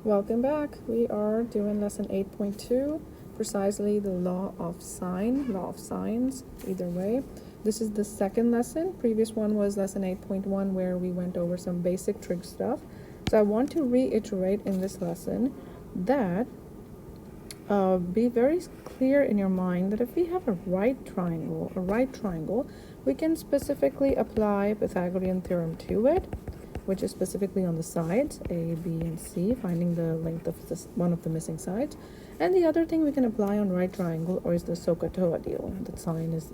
Welcome back. We are doing lesson 8.2, precisely the law of sines, either way. This is the second lesson. Previous one was lesson 8.1 where we went over some basic trig stuff. So I want to reiterate in this lesson that be very clear in your mind that if we have a right triangle, we can specifically apply Pythagorean theorem to it, which is specifically on the sides, A, B, and C, finding the length of one of the missing sides. And the other thing we can apply on right triangle is the SOHCAHTOA deal. The sine is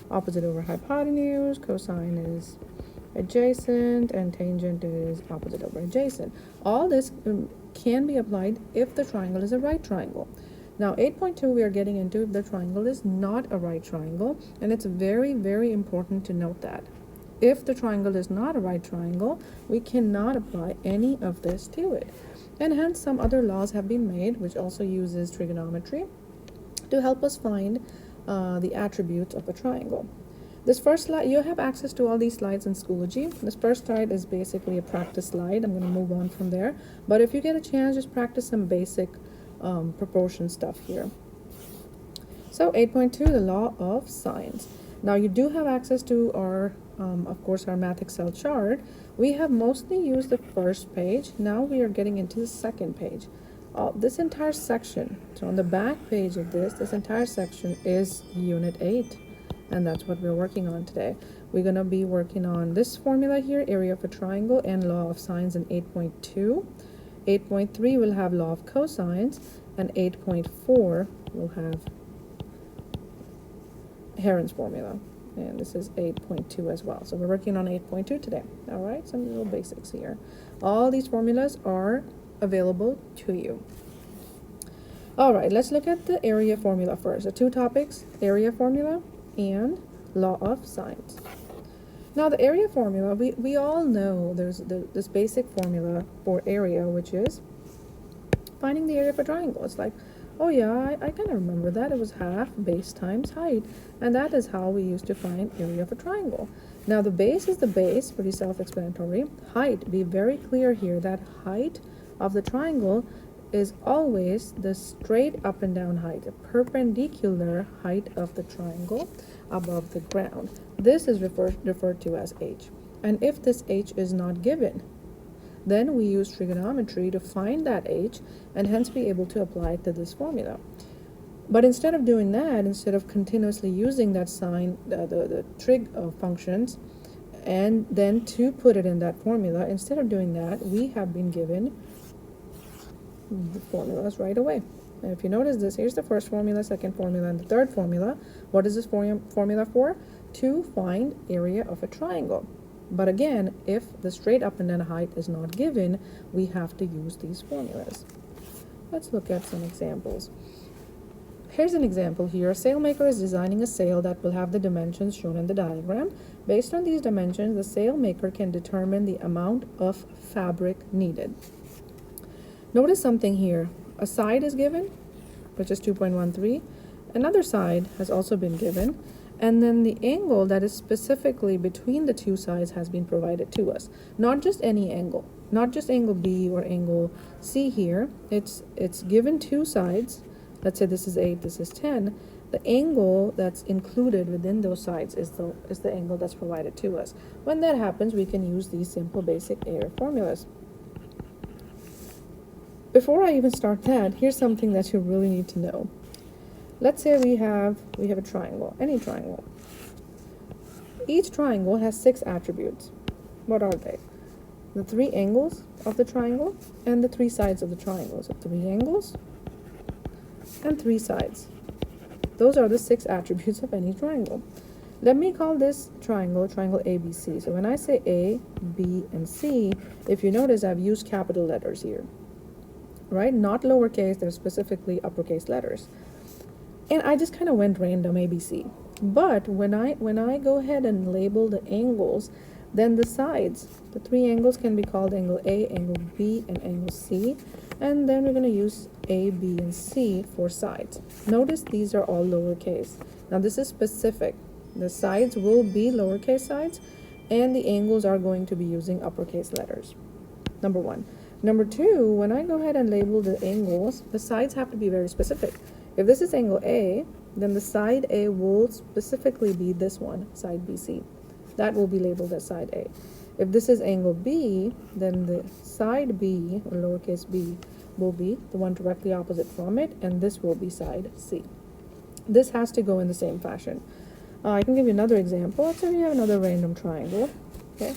opposite over hypotenuse, cosine is adjacent, and tangent is opposite over adjacent. All this can be applied if the triangle is a right triangle. Now 8.2 we are getting into if the triangle is not a right triangle, and it's very, very important to note that. If the triangle is not a right triangle, we cannot apply any of this to it. And hence some other laws have been made which also uses trigonometry to help us find the attributes of a triangle. This first slide, you have access to all these slides in Schoology. This first slide is basically a practice slide. I'm going to move on from there. But if you get a chance, just practice some basic proportion stuff here. So 8.2, the law of sines. Now you do have access to our, of course, our Math Excel chart. We have mostly used the first page. Now we are getting into the second page. This entire section, so on the back page of this entire section is Unit 8. And that's what we're working on today. We're going to be working on this formula here, area of a triangle, and law of sines in 8.2. 8.3 will have law of cosines, and 8.4 will have Heron's formula, and this is 8.2 as well. So we're working on 8.2 today. All right, some little basics here. All these formulas are available to you. All right, let's look at the area formula first. The two topics, area formula and law of sines. Now the area formula, we all know there's this basic formula for area, which is finding the area of a triangle. It's like, oh yeah, I kind of remember that. It was half base times height, and that is how we used to find area of a triangle. Now the base is the base, pretty self-explanatory. Height, be very clear here that height of the triangle is always the straight up and down height, a perpendicular height of the triangle above the ground. This is referred to as h. And if this h is not given, then we use trigonometry to find that h and hence be able to apply it to this formula. But instead of doing that, instead of continuously using that sine, the trig functions, and then to put it in that formula, instead of doing that, we have been given the formulas right away. And if you notice this, here's the first formula, second formula, and the third formula. What is this formula for? To find area of a triangle. But again, if the straight up and down height is not given, we have to use these formulas. Let's look at some examples. Here's an example here. A sailmaker is designing a sail that will have the dimensions shown in the diagram. Based on these dimensions, the sailmaker can determine the amount of fabric needed. Notice something here. A side is given, which is 2.13. Another side has also been given. And then the angle that is specifically between the two sides has been provided to us. Not just any angle, not just angle B or angle C here. It's given two sides. Let's say this is 8, this is 10. The angle that's included within those sides is the angle that's provided to us. When that happens, we can use these simple basic area formulas. Before I even start that, here's something that you really need to know. Let's say we have a triangle, any triangle. Each triangle has 6 attributes. What are they? The 3 angles of the triangle and the 3 sides of the triangle. So 3 angles and 3 sides. Those are the 6 attributes of any triangle. Let me call this triangle ABC. So when I say A, B, and C, if you notice, I've used capital letters here. Right? Not lowercase, they're specifically uppercase letters. And I just kind of went random ABC. But when I go ahead and label the angles, then the sides, the 3 angles can be called angle A, angle B, and angle C. And then we're going to use A, B, and C for sides. Notice these are all lowercase. Now this is specific. The sides will be lowercase sides, and the angles are going to be using uppercase letters. Number 1. Number two, when I go ahead and label the angles, the sides have to be very specific. If this is angle A, then the side A will specifically be this one, side BC. That will be labeled as side A. If this is angle B, then the side B, or lowercase b, will be the one directly opposite from it, and this will be side C. This has to go in the same fashion. I can give you another example. Let's say we have another random triangle, okay?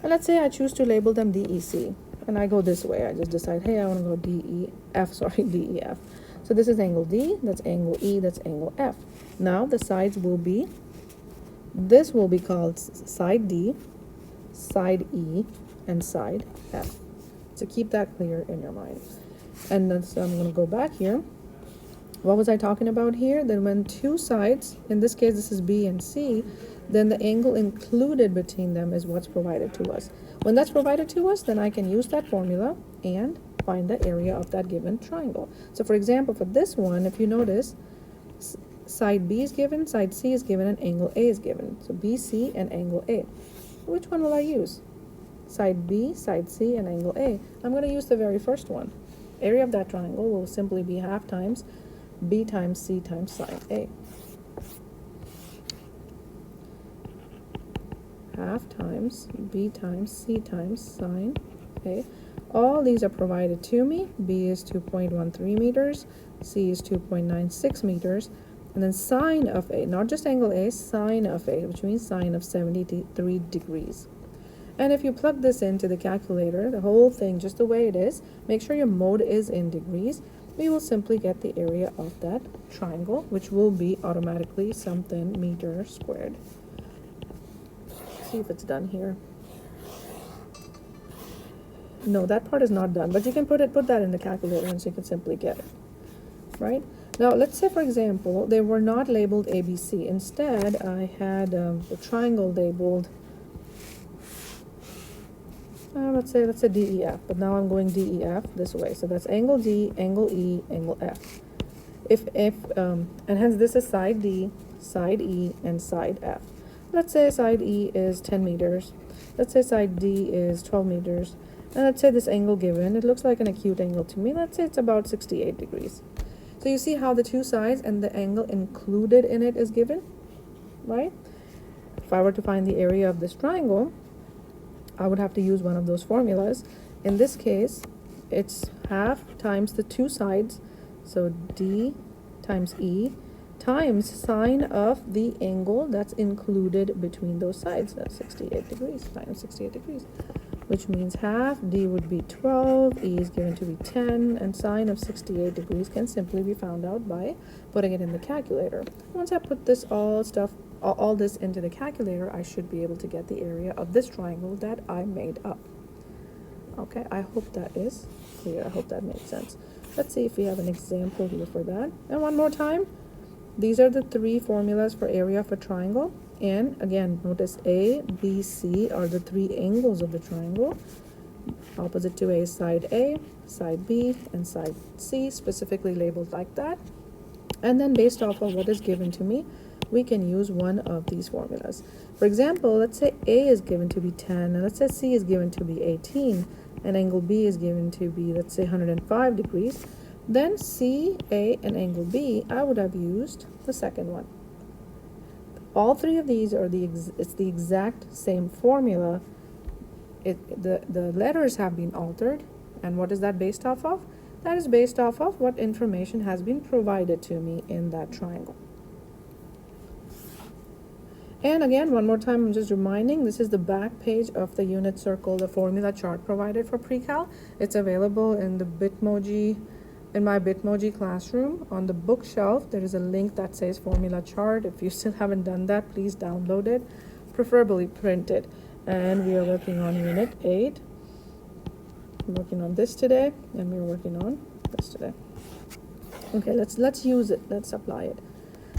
And let's say I choose to label them DEC, and I go this way. I just decide, hey, I want to go DEF. So this is angle D, that's angle E, that's angle F. Now the sides will be, this will be called side D, side E, and side F. So keep that clear in your mind. And then so I'm going to go back here. What was I talking about here? Then when two sides, in this case this is B and C, then the angle included between them is what's provided to us. When that's provided to us, then I can use that formula and find the area of that given triangle. So for example, for this one, if you notice, side B is given, side C is given, and angle A is given. So BC and angle A. Which one will I use? Side B, side C, and angle A. I'm going to use the very first one. Area of that triangle will simply be half times B times C times sine A. Half times B times C times sine A. All these are provided to me. B is 2.13 meters, C is 2.96 meters, and then sine of A, not just angle A, sine of A, which means sine of 73 degrees. And if you plug this into the calculator, the whole thing just the way it is, make sure your mode is in degrees, we will simply get the area of that triangle, which will be automatically something meter squared. See if it's done here. No, that part is not done, but you can put that in the calculator and so you can simply get it, right? Now, let's say, for example, they were not labeled ABC. Instead, I had the triangle labeled, let's say DEF, but now I'm going DEF this way. So that's angle D, angle E, angle F. And hence this is side D, side E, and side F. Let's say side E is 10 meters. Let's say side D is 12 meters. And let's say this angle given, it looks like an acute angle to me. Let's say it's about 68 degrees. So you see how the two sides and the angle included in it is given, right? If I were to find the area of this triangle, I would have to use one of those formulas. In this case, it's half times the two sides, so D times E, times sine of the angle that's included between those sides. That's 68 degrees, times 68 degrees, which means half D would be 12, E is given to be 10, and sine of 68 degrees can simply be found out by putting it in the calculator. Once I put this all this into the calculator, I should be able to get the area of this triangle that I made up. Okay, I hope that is clear. I hope that makes sense. Let's see if we have an example here for that. And one more time, these are the three formulas for area of a triangle. And again, notice A, B, C are the three angles of the triangle. Opposite to A is side A, side B, and side C, specifically labeled like that. And then based off of what is given to me, we can use one of these formulas. For example, let's say A is given to be 10, and let's say C is given to be 18, and angle B is given to be, let's say, 105 degrees. Then C, A, and angle B, I would have used the second one. All three of these are it's the exact same formula. The letters have been altered, and what is that based off of? That is based off of what information has been provided to me in that triangle. And again, one more time, I'm just reminding, this is the back page of the unit circle, the formula chart provided for pre-cal. It's available in the Bitmoji, in my Bitmoji classroom. On the bookshelf, there is a link that says formula chart. If you still haven't done that, please download it, preferably print it. And we are working on unit 8. I'm working on this today, and we're working on this today. Okay, let's use it. Let's apply it.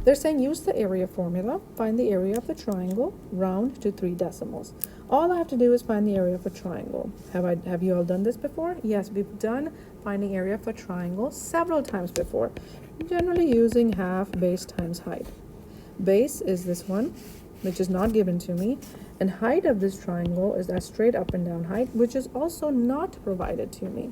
They're saying use the area formula, find the area of the triangle, round to 3 decimals. All I have to do is find the area of a triangle. Have you all done this before? Yes, we've done finding area of a triangle several times before, generally using half base times height. Base is this one, which is not given to me, and height of this triangle is that straight up and down height, which is also not provided to me.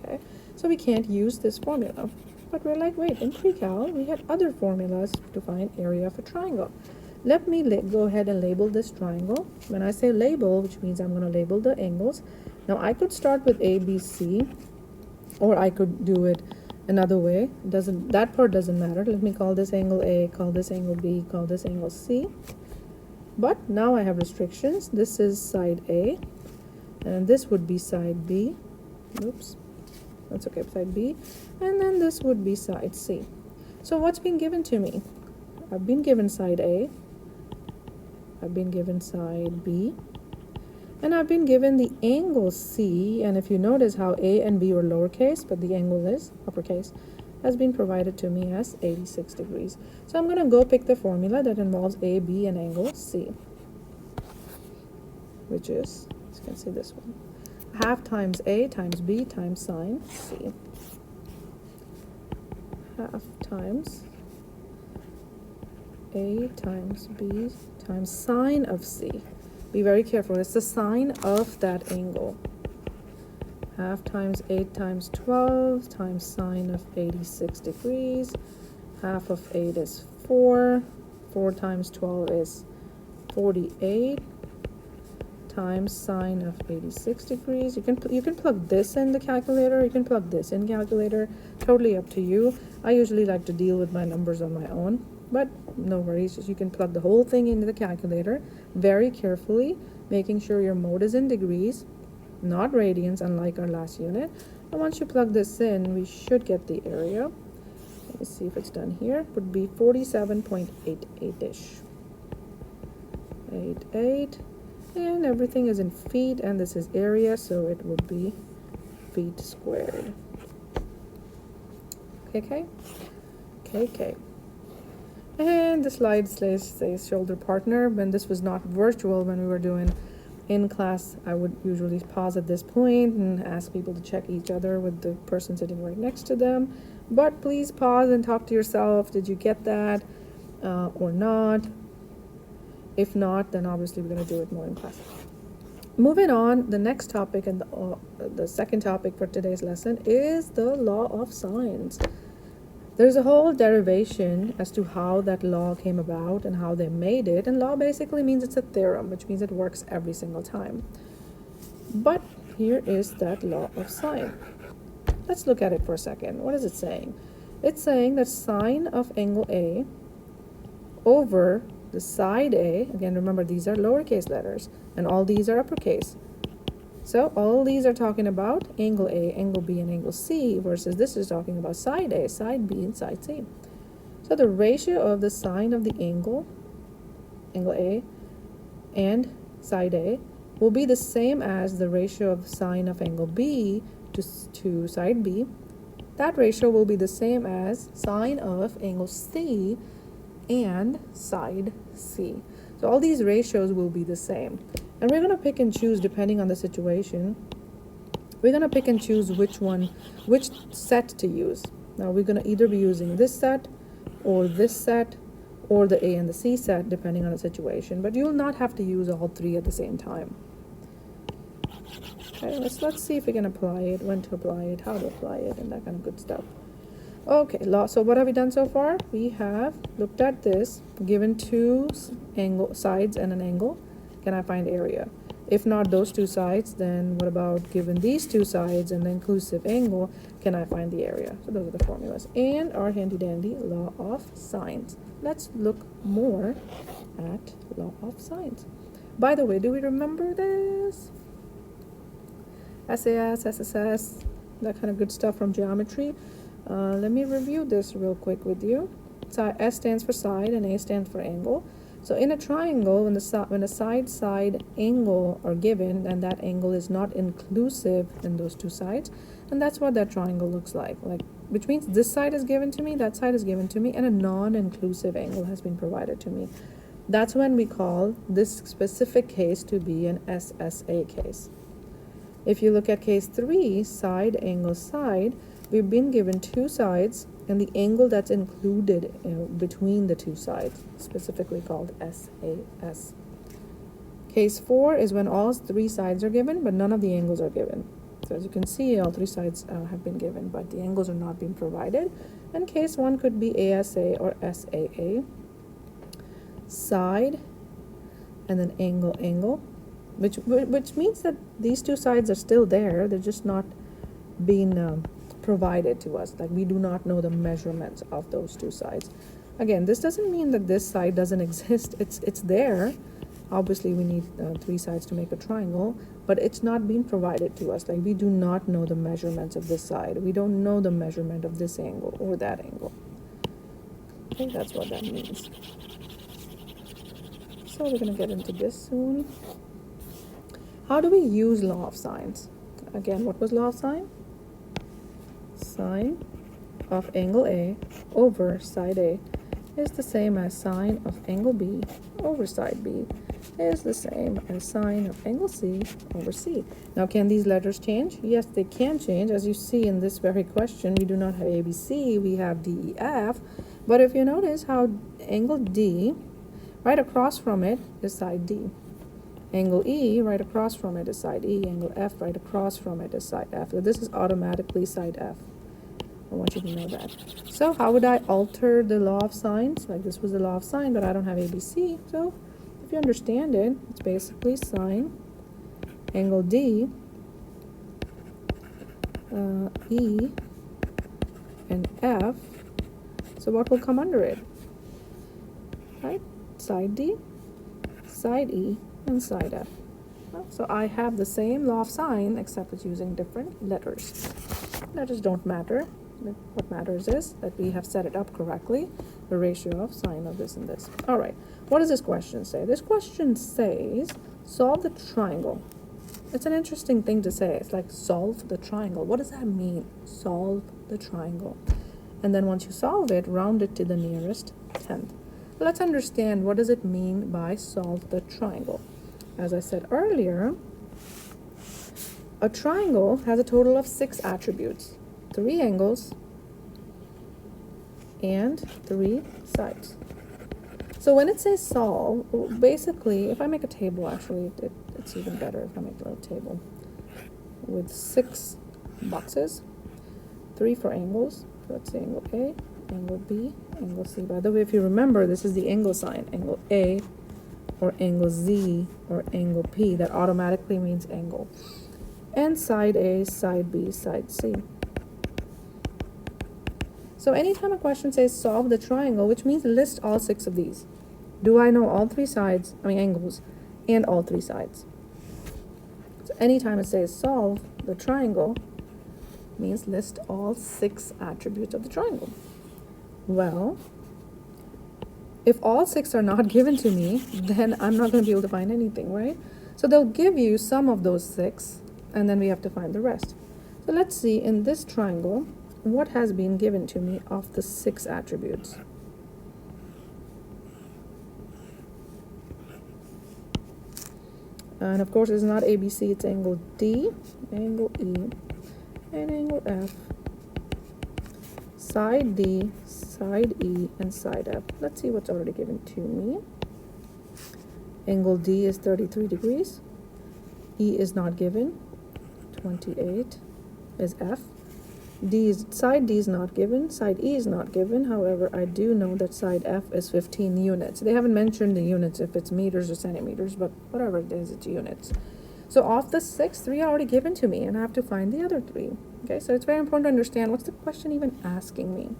Okay, so we can't use this formula. But we're like, wait, in pre-cal, we had other formulas to find area of a triangle. Let me go ahead and label this triangle. When I say label, which means I'm going to label the angles. Now, I could start with ABC, or I could do it another way. That part doesn't matter. Let me call this angle A, call this angle B, call this angle C. But now I have restrictions. This is side A, and this would be side B. Oops, that's okay, side B. And then this would be side C. So what's been given to me? I've been given side A, I've been given side B, and I've been given the angle C. And if you notice how A and B were lowercase, but the angle is uppercase, has been provided to me as 86 degrees. So I'm going to go pick the formula that involves A, B, and angle C, which is, you can see this one, half times A times B times sine C. Half times A times B times sine of C. Be very careful, it's the sine of that angle. Half times 8 times 12 times sine of 86 degrees. Half of 8 is 4. 4 times 12 is 48 times sine of 86 degrees. You can plug this in the calculator. You can plug this in calculator. Totally up to you. I usually like to deal with my numbers on my own, but no worries. You can plug the whole thing into the calculator very carefully, making sure your mode is in degrees, not radians, unlike our last unit. And once you plug this in, we should get the area. Let me see if it's done here. It would be 47.88-ish. 88. And everything is in feet, and this is area, so it would be feet squared. KK? KK. And the slide says shoulder partner. When this was not virtual, when we were doing in class, I would usually pause at this point and ask people to check each other with the person sitting right next to them. But please pause and talk to yourself. Did you get that or not? If not, then obviously we're going to do it more in class. Moving on, the next topic and the second topic for today's lesson is the law of sines. There's a whole derivation as to how that law came about and how they made it. And law basically means it's a theorem, which means it works every single time. But here is that law of sine. Let's look at it for a second. What is it saying? It's saying that sine of angle A over the side A, again, remember these are lowercase letters and all these are uppercase. So all these are talking about angle A, angle B, and angle C, versus this is talking about side A, side B, and side C. So the ratio of the sine of the angle A, and side A will be the same as the ratio of the sine of angle B to side B. That ratio will be the same as sine of angle C and side C. So all these ratios will be the same. And we're going to pick and choose depending on the situation. We're going to pick and choose which set to use. Now we're going to either be using this set or the A and the C set depending on the situation. But you will not have to use all three at the same time. Okay, let's see if we can apply it, when to apply it, how to apply it, and that kind of good stuff. Okay, so what have we done so far? We have looked at this, given two sides and an angle. Can I find area? If not those two sides, then what about given these two sides and the inclusive angle, can I find the area? So those are the formulas and our handy dandy law of sines. Let's look more at law of sines. By the way, do we remember this? SAS, SSS, that kind of good stuff from geometry. Let me review this real quick with you. So S stands for side and A stands for angle. So in a triangle, when a side angle are given, and that angle is not inclusive in those two sides, and that's what that triangle looks like, which means this side is given to me, that side is given to me, and a non-inclusive angle has been provided to me. That's when we call this specific case to be an SSA case. If you look at case 3, side, angle, side, we've been given two sides and the angle that's included between the two sides, specifically called SAS. Case 4 is when all three sides are given, but none of the angles are given. So as you can see, all three sides have been given, but the angles are not being provided. And case 1 could be ASA or SAA. Side, and then angle, angle, which means that these two sides are still there. They're just not being provided to us. Like, we do not know the measurements of those two sides. Again, this doesn't mean that this side doesn't exist. It's there. Obviously, we need three sides to make a triangle, but it's not being provided to us. Like, we do not know the measurements of this side. We don't know the measurement of this angle or that angle. I think that's what that means. So we're going to get into this soon. How do we use law of sines? Again, what was law of sine? Sine of angle A over side A is the same as sine of angle B over side B is the same as sine of angle C over C. Now, can these letters change? Yes, they can change. As you see in this very question, we do not have ABC, we have DEF. But if you notice how angle D, right across from it is side D. Angle E, right across from it is side E. Angle F, right across from it is side F. So this is automatically side F. I want you to know that. So how would I alter the law of sines? Like, this was the law of sine, but I don't have ABC. So if you understand it, it's basically sine angle D, E, and F. So what will come under it? Right? Side D, side E, and side F. Well, so I have the same law of sine, except it's using different letters. Letters don't matter. What matters is that we have set it up correctly, the ratio of sine of this and this. All right, what does this question say? This question says, solve the triangle. It's an interesting thing to say. It's like, solve the triangle. What does that mean? Solve the triangle. And then once you solve it, round it to the nearest tenth. Let's understand, what does it mean by solve the triangle? As I said earlier, a triangle has a total of 6 attributes. 3 angles and 3 sides. So when it says solve, basically, if I make a table, actually, it's even better if I make a little table with 6 boxes, 3 for angles. So let's say angle A, angle B, angle C. By the way, if you remember, this is the angle sign, angle A or angle Z or angle P. That automatically means angle. And side A, side B, side C. So anytime a question says solve the triangle, which means list all 6 of these. Do I know all 3 sides, angles, and all 3 sides? So anytime it says solve the triangle, means list all 6 attributes of the triangle. Well, if all 6 are not given to me, then I'm not going to be able to find anything, right? So they'll give you some of those 6, and then we have to find the rest. So let's see, in this triangle, what has been given to me of the 6 attributes? And of course, it's not ABC, it's angle D, angle E, and angle F, side D, side E, and side F. Let's see what's already given to me. Angle D is 33 degrees. E is not given. 28 is F. Side D is not given, side E is not given. However, I do know that side F is 15 units. They haven't mentioned the units, if it's meters or centimeters, but whatever it is, it's units. So off the 6, 3 are already given to me, and I have to find the other 3. Okay, so it's very important to understand, what's the question even asking me?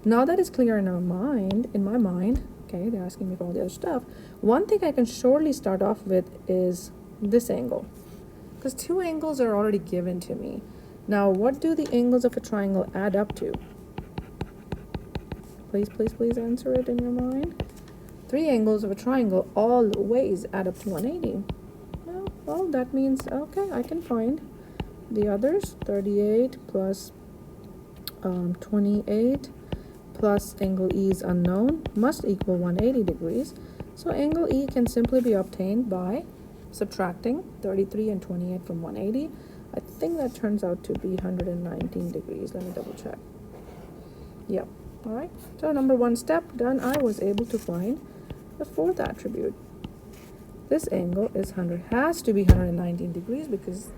Now that it's clear in my mind, okay, they're asking me for all the other stuff. One thing I can surely start off with is this angle, because 2 angles are already given to me. Now, what do the angles of a triangle add up to? Please, please, please answer it in your mind. 3 angles of a triangle always add up to 180. Well, that means, okay, I can find the others. 38 plus 28 plus angle E is unknown must equal 180 degrees. So angle E can simply be obtained by subtracting 33 and 28 from 180, I think that turns out to be 119 degrees. Let me double check. Yep. All right. So number one step done. I was able to find the fourth attribute. This angle has to be 119 degrees because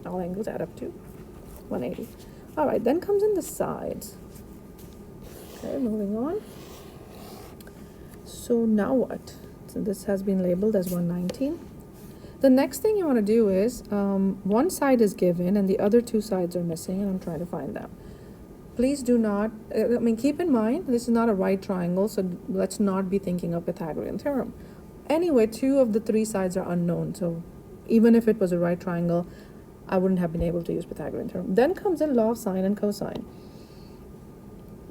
all angles add up to 180. All right. Then comes in the sides. Okay. Moving on. So now what? So this has been labeled as 119. The next thing you want to do is one side is given and the other two sides are missing, and I'm trying to find them. Please do not, keep in mind, this is not a right triangle, so let's not be thinking of Pythagorean theorem. Anyway, two of the three sides are unknown, so even if it was a right triangle, I wouldn't have been able to use Pythagorean theorem. Then comes in law of sine and cosine.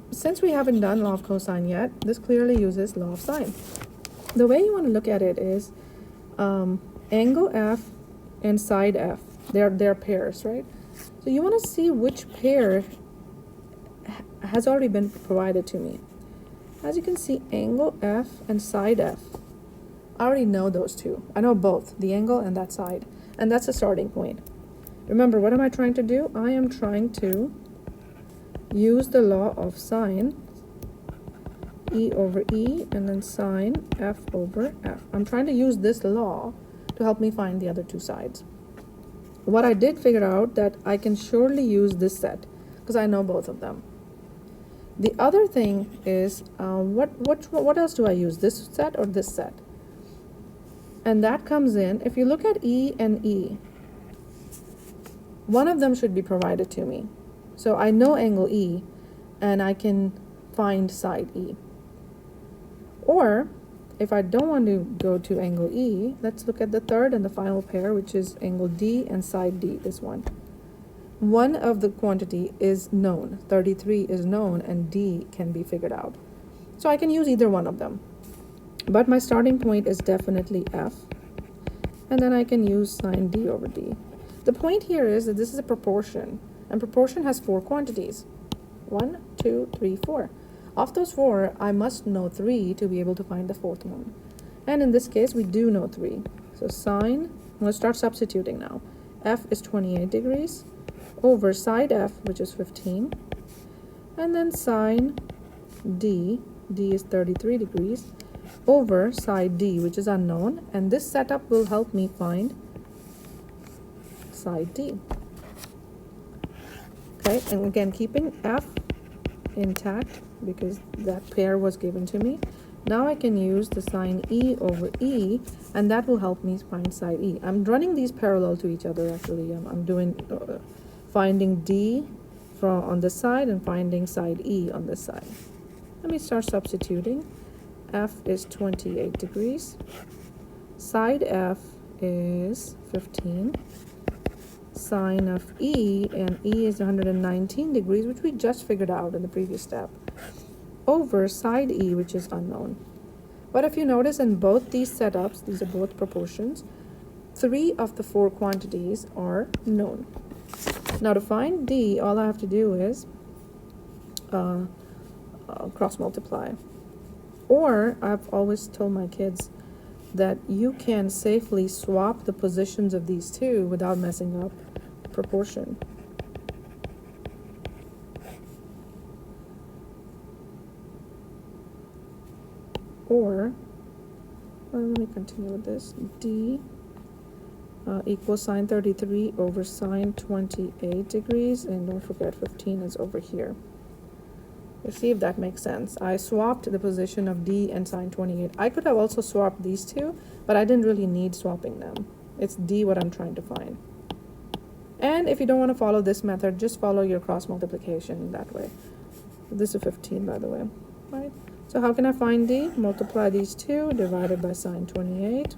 Since we haven't done law of cosine yet, this clearly uses law of sine. The way you want to look at it is angle F and side F. They're pairs, right? So you want to see which pair has already been provided to me. As you can see, angle F and side F. I already know those two. I know both, the angle and that side. And that's a starting point. Remember, what am I trying to do? I am trying to use the law of sine, E over E, and then sine F over F. I'm trying to use this law to help me find the other two sides. What I did figure out that I can surely use this set because I know both of them. The other thing is, what else do I use? This set or this set? And that comes in, if you look at E and E, one of them should be provided to me. So I know angle E, and I can find side E. Or, if I don't want to go to angle E, let's look at the third and the final pair, which is angle D and side D, this one. One of the quantity is known, 33 is known, and D can be figured out. So I can use either one of them. But my starting point is definitely F, and then I can use sine D over D. The point here is that this is a proportion, and proportion has four quantities. 1, 2, 3, 4. Of those four, I must know 3 to be able to find the fourth one. And in this case, we do know 3. So sine, I'm going to start substituting now. F is 28 degrees over side F, which is 15. And then sine D, D is 33 degrees, over side D, which is unknown. And this setup will help me find side D. Okay, and again, keeping F intact because that pair was given to me. Now I can use the sine E over E, and that will help me find side E. I'm running these parallel to each other, actually. I'm doing finding D on this side and finding side E on this side. Let me start substituting. F is 28 degrees. Side F is 15. Sine of E, and E is 119 degrees, which we just figured out in the previous step, over side E, which is unknown. But if you notice in both these setups, these are both proportions, 3 of the 4 quantities are known. Now to find D, all I have to do is cross multiply. Or I've always told my kids that you can safely swap the positions of these two without messing up proportion. Or, let me continue with this. D equals sine 33 over sine 28 degrees, and don't forget 15 is over here. Let's see if that makes sense. I swapped the position of D and sine 28. I could have also swapped these two, but I didn't really need swapping them. It's D what I'm trying to find. And if you don't want to follow this method, just follow your cross multiplication that way. This is 15, by the way, right? So how can I find D? Multiply these two, divided by sine 28.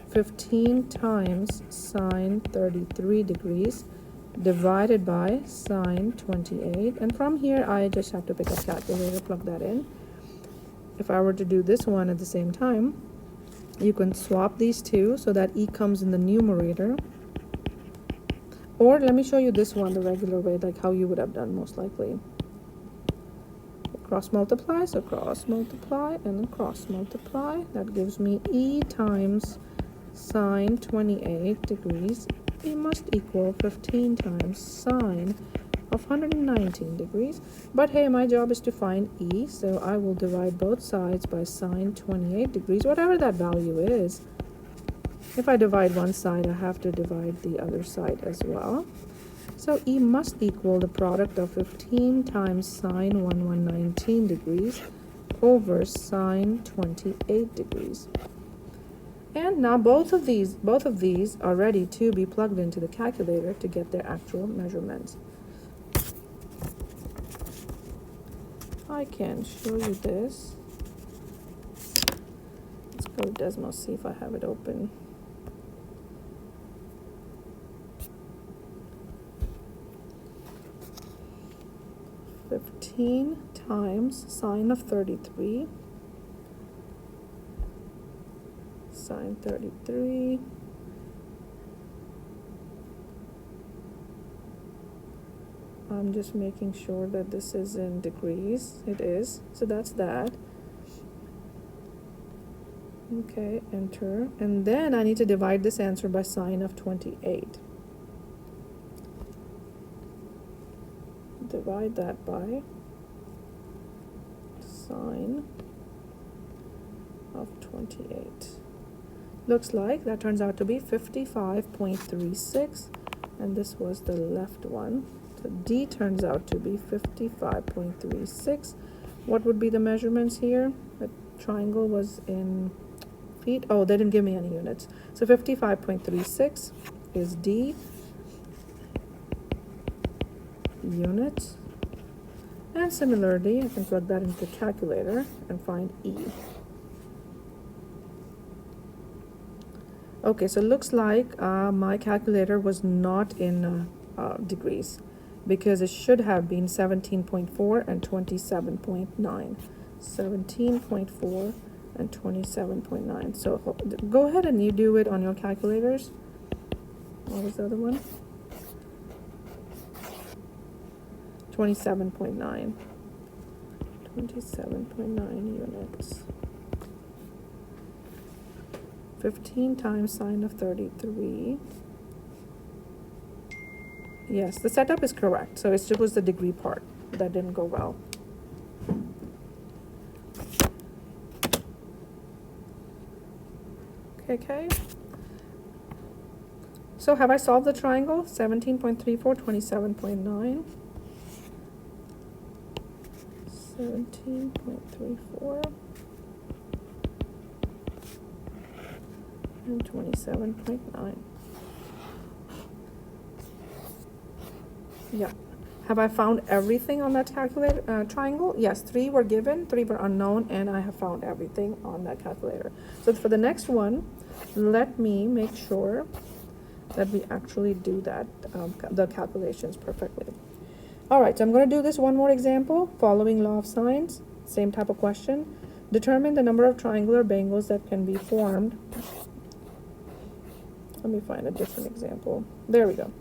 15 times sine 33 degrees, divided by sine 28. And from here, I just have to pick up calculator, plug that in. If I were to do this one at the same time, you can swap these two so that E comes in the numerator. Or let me show you this one the regular way, like how you would have done most likely. Cross multiply, so cross multiply and then cross multiply. That gives me E times sine 28 degrees, E must equal 15 times sine of 119 degrees. But hey, my job is to find E, so I will divide both sides by sine 28 degrees, whatever that value is. If I divide one side, I have to divide the other side as well. So E must equal the product of 15 times sine 119 degrees over sine 28 degrees. And now both of these are ready to be plugged into the calculator to get their actual measurements. I can show you this. Let's go to Desmos, see if I have it open. (15 times sine of 33, sine 33 I'm just making sure that this is in degrees. It is, so that's that. Okay, enter, and then I need to divide this answer by sine of 28. Divide that by sine of 28. Looks like that turns out to be 55.36, and this was the left one. So D turns out to be 55.36. What would be the measurements here? The triangle was in feet. Oh, they didn't give me any units. So 55.36 is D. Units. And similarly, I can plug that into the calculator and find E. Okay, so it looks like my calculator was not in degrees, because it should have been 17.4 and 27.9. 17.4 and 27.9. So go ahead and you do it on your calculators. What was the other one? 27.9. 27.9 units. 15 times sine of 33. Yes, the setup is correct. So it was the degree part that didn't go well. Okay. So have I solved the triangle? 17.34, 27.9. 17.34 and 27.9. Yeah. Have I found everything on that calculator triangle? Yes, 3 were given, 3 were unknown, and I have found everything on that calculator. So for the next one, let me make sure that we actually do that, the calculations perfectly. All right, so I'm going to do this one more example, following law of sines, same type of question. Determine the number of triangular bangles that can be formed. Let me find a different example. There we go.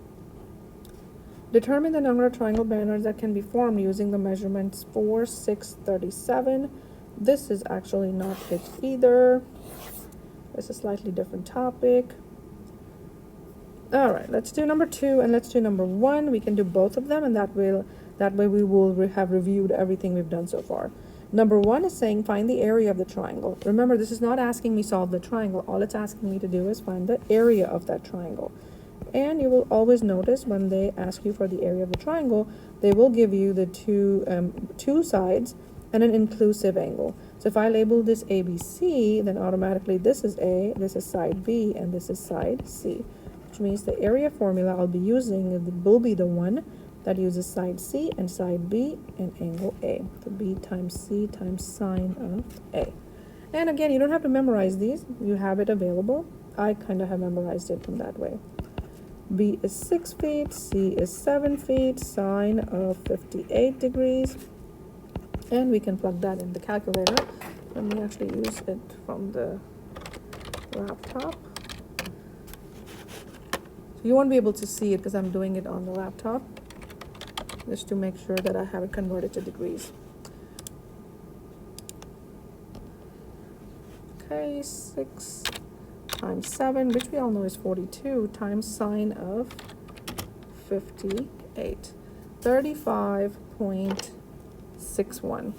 Determine the number of triangle banners that can be formed using the measurements 4, 6, 37. This is actually not it either. It's a slightly different topic. All right, let's do number 2 and let's do number 1. We can do both of them, and that way we will have reviewed everything we've done so far. Number 1 is saying find the area of the triangle. Remember, this is not asking me solve the triangle. All it's asking me to do is find the area of that triangle. And you will always notice when they ask you for the area of the triangle, they will give you the two sides and an inclusive angle. So if I label this ABC, then automatically this is A, this is side B, and this is side C. Which means the area formula I'll be using will be the one that uses side C and side B and angle A. So B times C times sine of A. And again, you don't have to memorize these. You have it available. I kind of have memorized it from that way. B is 6 feet, C is 7 feet, sine of 58 degrees. And we can plug that in the calculator. Let me actually use it from the laptop. You won't be able to see it because I'm doing it on the laptop, just to make sure that I have it converted to degrees. Okay, 6 times 7, which we all know is 42, times sine of 58. 35.61.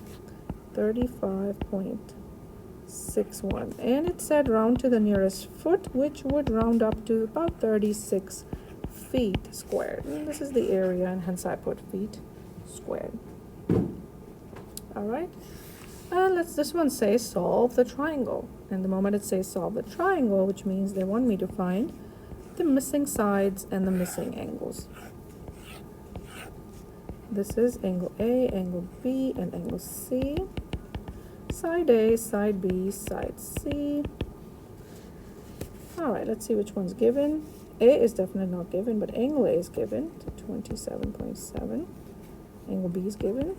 35.61. And it said round to the nearest foot, which would round up to about 36 feet squared. And this is the area, and hence I put feet squared. All right. And let's this one say solve the triangle. And the moment it says solve the triangle, which means they want me to find the missing sides and the missing angles. This is angle A, angle B, and angle C. Side A, side B, side C. All right, let's see which one's given. A is definitely not given, but angle A is given to 27.7. Angle B is given.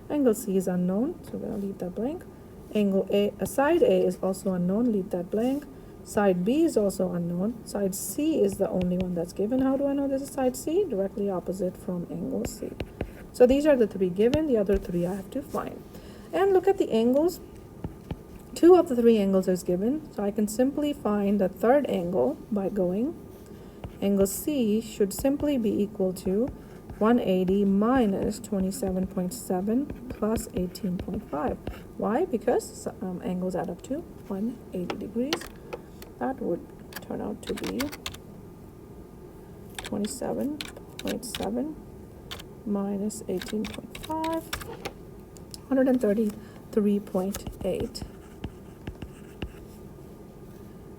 Angle C is unknown, so we're going to leave that blank. Angle A, side A is also unknown, leave that blank. Side B is also unknown. Side C is the only one that's given. How do I know this is side C? Directly opposite from angle C. So these are the three given. The other three I have to find. And look at the angles. 2 of the 3 angles is given. So I can simply find the third angle by going. Angle C should simply be equal to 180 minus 27.7 plus 18.5. Why? Because angles add up to 180 degrees. That would turn out to be 27.7 minus 18.5, 133.8.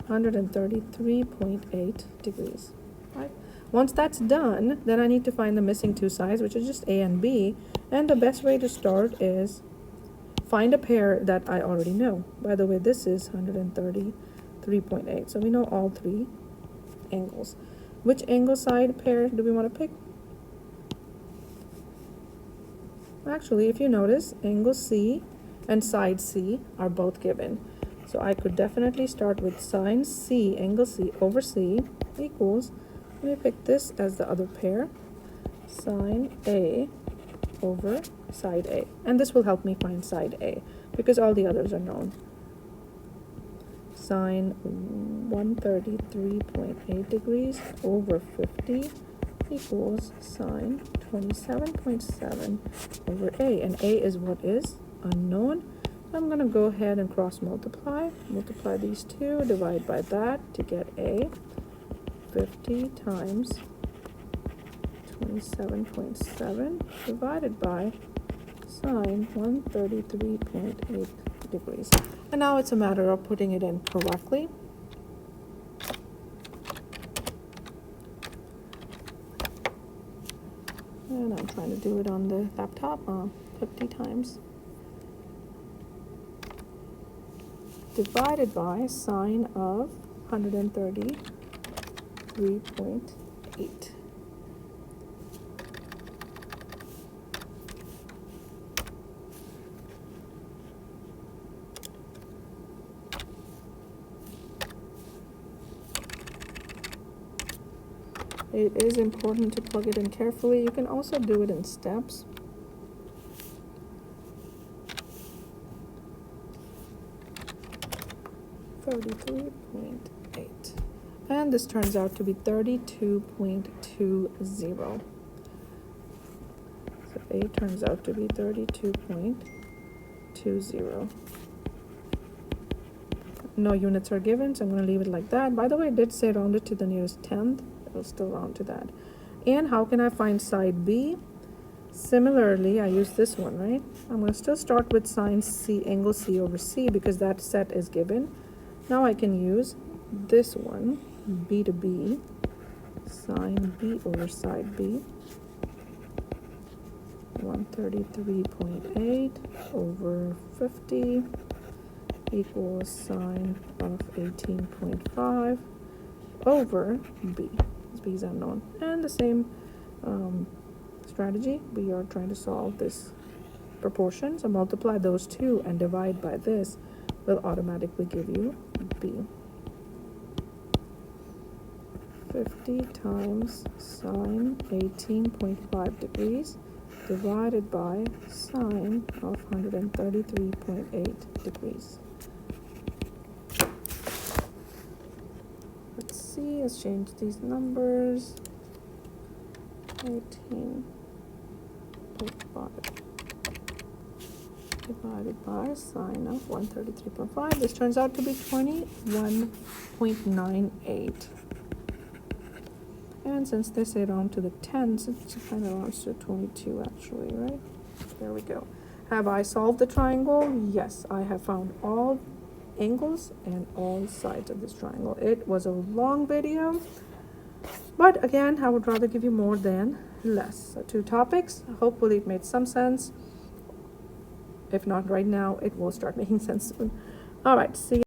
133.8 degrees. Right? Once that's done, then I need to find the missing 2 sides, which is just A and B. And the best way to start is find a pair that I already know. By the way, this is 133.8. So we know all 3 angles. Which angle side pair do we want to pick? Actually, if you notice, angle C and side C are both given. So I could definitely start with sine C, angle C over C equals, let me pick this as the other pair, sine A over side A. And this will help me find side A because all the others are known. Sine 133.8 degrees over 50 equals sine 27.7 over A. And A is what is unknown. I'm going to go ahead and cross multiply. Multiply these two, divide by that to get A. 50 times 27.7 divided by sine 133.8 degrees. And now it's a matter of putting it in correctly. And I'm trying to do it on the laptop. 50 times divided by sine of 133.8. It is important to plug it in carefully. You can also do it in steps. .8, and this turns out to be 32.20. So A turns out to be 32.20. No units are given, so I'm going to leave it like that. By the way, I did say round it to the nearest 10th. It'll still round to that. And how can I find side B? Similarly, I use this one, right? I'm going to still start with sine C, angle C over C, because that set is given. Now I can use this one, B to B, sine B over side B, 133.8 over 50 equals sine of 18.5 over B. B is unknown. And the same strategy, we are trying to solve this proportion. So multiply those two and divide by this will automatically give you B. 50 times sine 18.5 degrees divided by sine of 133.8 degrees. see, let's change these numbers. 18.5 divided by sine of 133.5. This turns out to be 21.98. And since they say round to the tens, it kind of rounds to 22 actually, right? There we go. Have I solved the triangle? Yes, I have found all angles and all sides of this triangle. It was a long video, but again, I would rather give you more than less. So 2 topics. Hopefully it made some sense. If not right now, it will start making sense soon. All right, see you.